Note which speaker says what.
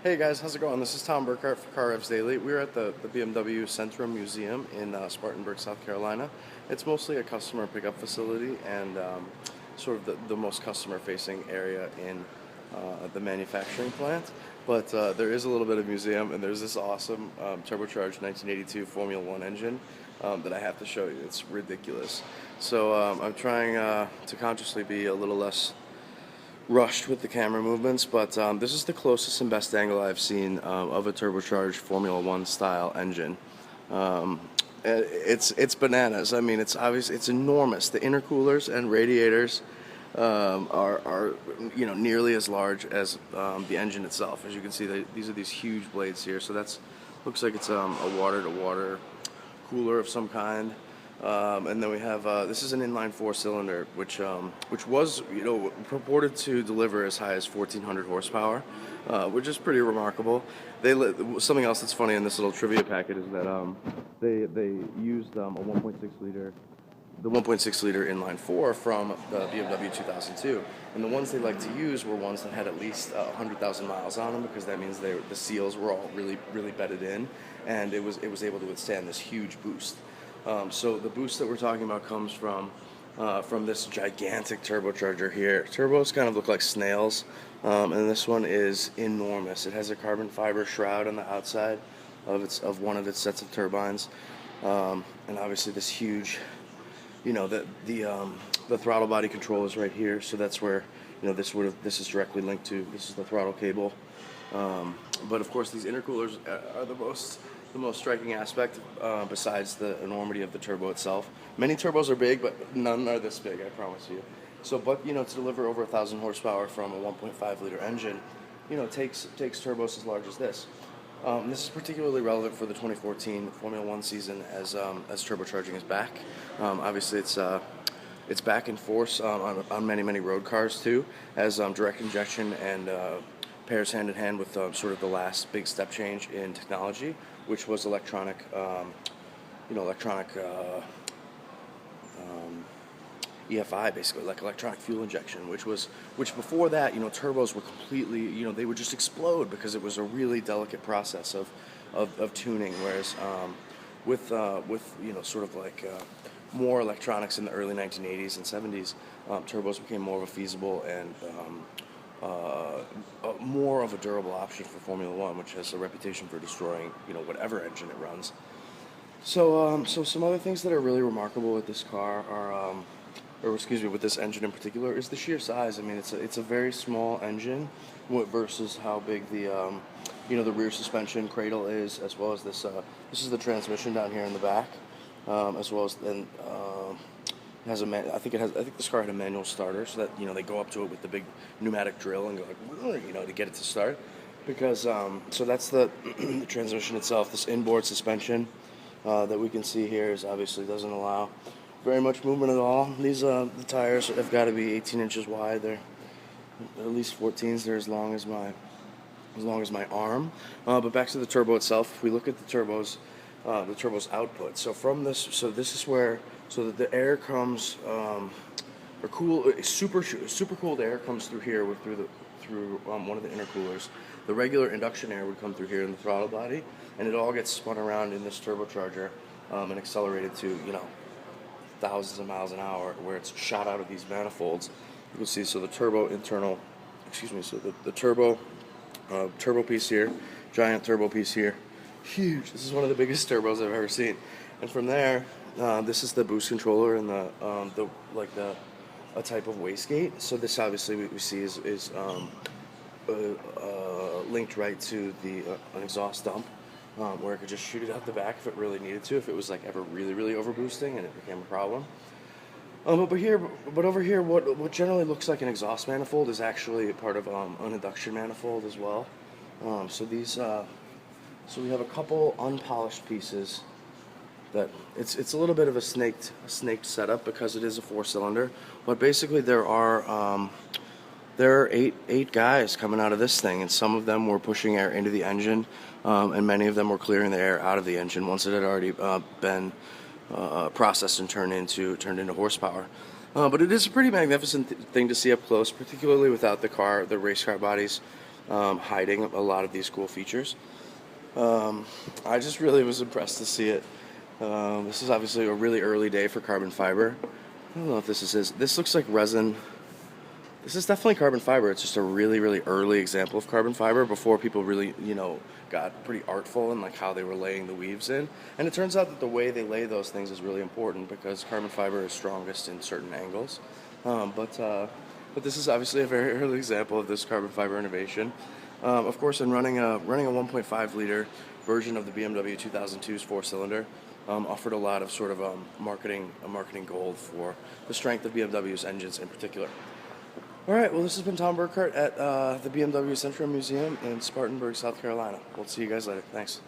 Speaker 1: Hey guys, how's it going? This is Tom Burkart for Car Revs Daily. We're at the BMW Zentrum Museum in Spartanburg, South Carolina. It's mostly a customer pickup facility and sort of the most customer-facing area in the manufacturing plant. But there is a little bit of museum, and there's this awesome turbocharged 1982 Formula One engine that I have to show you. It's ridiculous. So I'm trying to consciously be a little less rushed with the camera movements, but this is the closest and best angle I've seen of a turbocharged Formula One style engine. It's bananas. I mean, it's obvious. It's enormous. The intercoolers and radiators are nearly as large as the engine itself. As you can see, these are these huge blades here. So looks like it's a water-to-water cooler of some kind. And then we have this is an inline four-cylinder, which was purported to deliver as high as 1,400 horsepower, which is pretty remarkable. Something else that's funny in this little trivia packet is that they used a 1.6-liter inline four from the BMW 2002, and the ones they like to use were ones that had at least 100,000 miles on them, because that means the seals were all really bedded in, and it was able to withstand this huge boost. So the boost that we're talking about comes from this gigantic turbocharger here. Turbos kind of look like snails, and this one is enormous. It has a carbon fiber shroud on the outside of one of its sets of turbines, and obviously this huge, the throttle body control is right here. So that's where this is directly linked to. This is the throttle cable. But of course, these intercoolers are the most striking aspect, besides the enormity of the turbo itself. Many turbos are big, but none are this big, I promise you. So, but to deliver over 1,000 horsepower from a 1.5-liter engine, takes turbos as large as this. This is particularly relevant for the 2014 Formula One season, as turbocharging is back. Obviously, it's back in force on many road cars too, as direct injection and pairs hand in hand with sort of the last big step change in technology, which was electronic EFI, basically, like electronic fuel injection, which before that, turbos were completely, they would just explode because it was a really delicate process of tuning, whereas with sort of like more electronics in the early 1980s and 70s, turbos became more of a feasible and more of a durable option for Formula One, which has a reputation for destroying, whatever engine it runs. So some other things that are really remarkable with this car are, with this engine in particular, is the sheer size. I mean, it's a very small engine versus how big the the rear suspension cradle is, as well as this is the transmission down here in the back, as well as then. I think this car had a manual starter, so that they go up to it with the big pneumatic drill and go like to get it to start, because so that's the the transmission itself. This inboard suspension that we can see here obviously doesn't allow very much movement at all. These the tires have got to be 18 inches wide. They're at least 14s. They're as long as my arm. But back to the turbo itself. If we look at the turbo's output. So from this, this is where. So that the air comes, super cooled air comes through here through one of the intercoolers. The regular induction air would come through here in the throttle body, and it all gets spun around in this turbocharger and accelerated to thousands of miles an hour, where it's shot out of these manifolds. You can see, so the turbo the turbo piece here, giant turbo piece here, huge. This is one of the biggest turbos I've ever seen, and from there. This is the boost controller and a type of wastegate. So this obviously we see is linked right to an exhaust dump, where it could just shoot it out the back if it really needed to, if it was like ever really over boosting and it became a problem. But over here, what generally looks like an exhaust manifold is actually a part of an induction manifold as well. So we have a couple unpolished pieces. That it's a little bit of a snaked setup, because it is a four-cylinder, but basically there are eight guys coming out of this thing, and some of them were pushing air into the engine, and many of them were clearing the air out of the engine once it had already been processed and turned into horsepower. But it is a pretty magnificent thing to see up close, particularly without the race car bodies hiding a lot of these cool features. I just really was impressed to see it. This is obviously a really early day for carbon fiber. I don't know if this is this looks like resin. This is definitely carbon fiber. It's just a really, really early example of carbon fiber before people really, got pretty artful in like how they were laying the weaves in. And it turns out that the way they lay those things is really important because carbon fiber is strongest in certain angles. But this is obviously a very early example of this carbon fiber innovation. Of course, in running a 1.5-liter version of the BMW 2002's four-cylinder, offered a lot of sort of marketing gold for the strength of BMW's engines in particular. All right, well, this has been Tom Burkart at the BMW Zentrum Museum in Spartanburg, South Carolina. We'll see you guys later. Thanks.